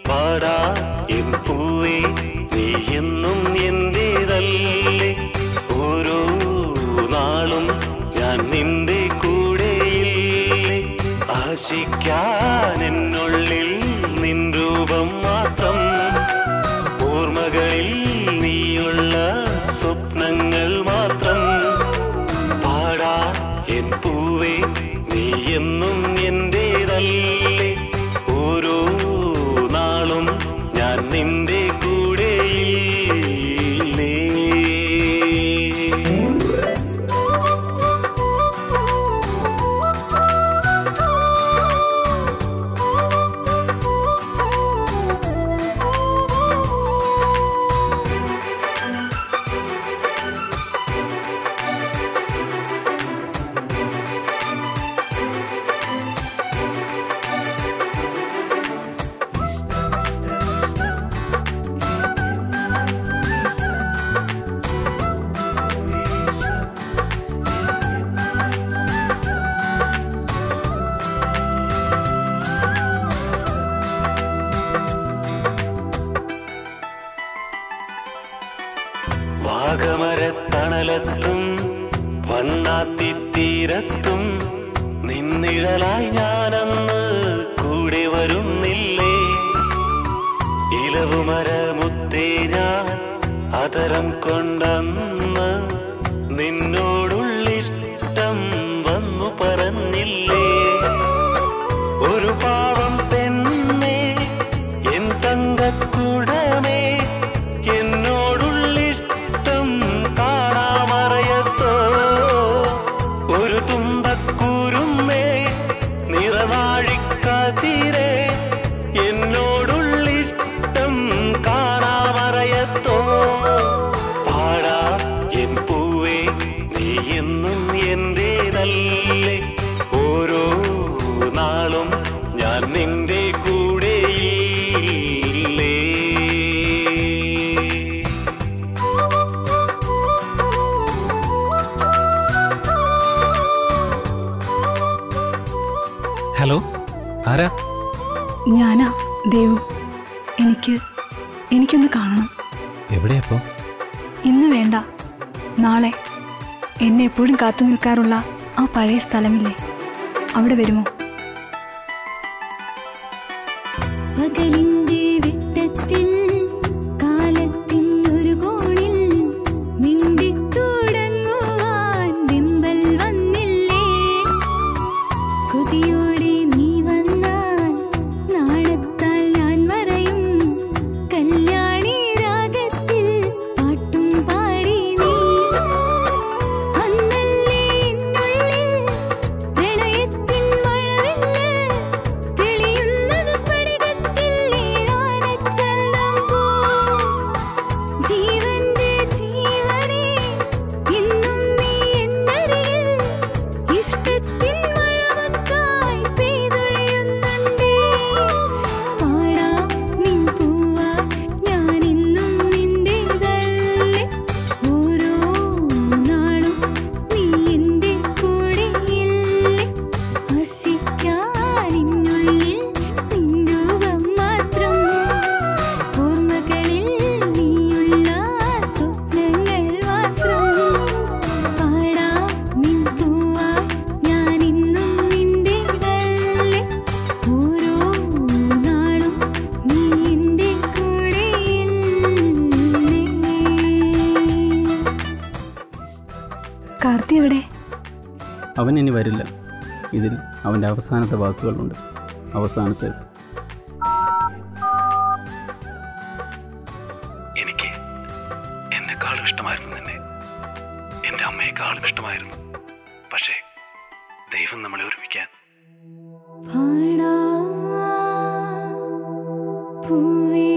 പാടാ എൻ പൂവേ നീ എന്നും എന്റേതല്ലേ, ഓരോ നാളും ഞാൻ നിന്റെ കൂടെയില്ലേ. ആശിക്കാൻ എന്നുള്ളിൽ നിൻ രൂപം മാത്രം, ഓർമ്മകളിൽ നീയുള്ള സ്വപ്നങ്ങൾ മാത്രം. പാടാ എൻ പൂവേ നീ എന്നും എന്റേതല്ലേ, ഓരോ നാളും ഞാൻ നിന്റെ കൂടെയില്ലേ. വാഗമരത്തണലത്തും വണ്ണാത്തിത്തീരത്തും നിന്നിഴലായി ഞാനന്ന് കൂടെ വരുന്നില്ലേ. ഇലവുമരമുത്തേ ഞാൻ അതരം കൊണ്ടന്ന് നിന്നോടുള്ളിഷ്ടം വന്നു പറഞ്ഞില്ലേ. ഒരു പാവം പെണ്ണേ എൻ തങ്കക്കുടമേ, എന്നോടുള്ളിഷ്ടം കാണാമറയത്തോ. ഒരു തുമ്പക്കൂരുമേ നിറനാഴിക്കാതിരേ, എന്നോടുള്ളിഷ്ടം കാണാമറയത്തോ. പാടാ എൻ പൂവേ നീ എന്നും എന്റേതല്ലേ, ഓരോ നാളും ഞാൻ നിന്റെ കൂടെയില്ലേ. ഹലോ, ആരാ? ഞാനാ ദേവു. എനിക്കൊന്ന് കാണണം. എവിടെയപ്പോ? ഇന്ന് വേണ്ട, നാളെ. എന്നെ എപ്പോഴും കാത്തു നിൽക്കാറുള്ള ആ പഴയ സ്ഥലമില്ലേ, അവിടെ വരുമോ? പകലിന്റെ വെട്ടത്തിൽ കാലത്തിനൊരു കോണിൽ മിണ്ടിത്തുടങ്ങുവാൻ വെമ്പൽ വന്നില്ലേ. കൊതിയോടെ നീ വന്നാൽ നാണത്താൽ ഞാൻ മറയും, കല്യാണി രാഗത്തിൽ പാട്ടും പാടി നീ. അന്നല്ലേ എന്നുള്ളിൽ പ്രണയത്തിൻ മഴവില്ല് തെളിയുന്നത് സ്ഫടികത്തിൽ നീരാനച്ചന്തം പൂ. ജീവന്റെ ജീവനേ ഇന്നും നീ എന്നരികിൽ, ഇഷ്ടത്തിൻ മഴമൊത്തായി പെയ്തൊഴിയുന്നുണ്ടേ. പാടാ നിൻ പൂവാ ഞാനിന്നും നിന്റേതല്ലേ, ഓരോ നാളും നീ എന്റെ കൂടെയില്ലേ. ആശിക്കാനിന്നുള്ളിൽ നിൻ രൂപം മാത്രം, ഓർമ്മകളിൽ നീയുള്ള സ്വപ്നങ്ങൾ മാത്രം. പാടാ നിൻ പൂവാ ഞാനിന്നും നിന്റേതല്ലേ, ഓരോ നാളും നീ എന്റെ കൂടെയില്ലേ. കാർത്തി എവിടെ? അവൻ ഇനി വരില്ല. ഇതിൽ അവൻ്റെ അവസാനത്തെ വാക്കുകളുണ്ട്. അവസാനത്തെ എനിക്ക് എന്നെക്കാളും ഇഷ്ടമായിരുന്നു നിന്നെ, എൻ്റെ അമ്മയെക്കാളും ഇഷ്ടമായിരുന്നു. പക്ഷേ ദൈവം നമ്മളെ ഒരുമിക്കാൻ. പാടാ പൂവേ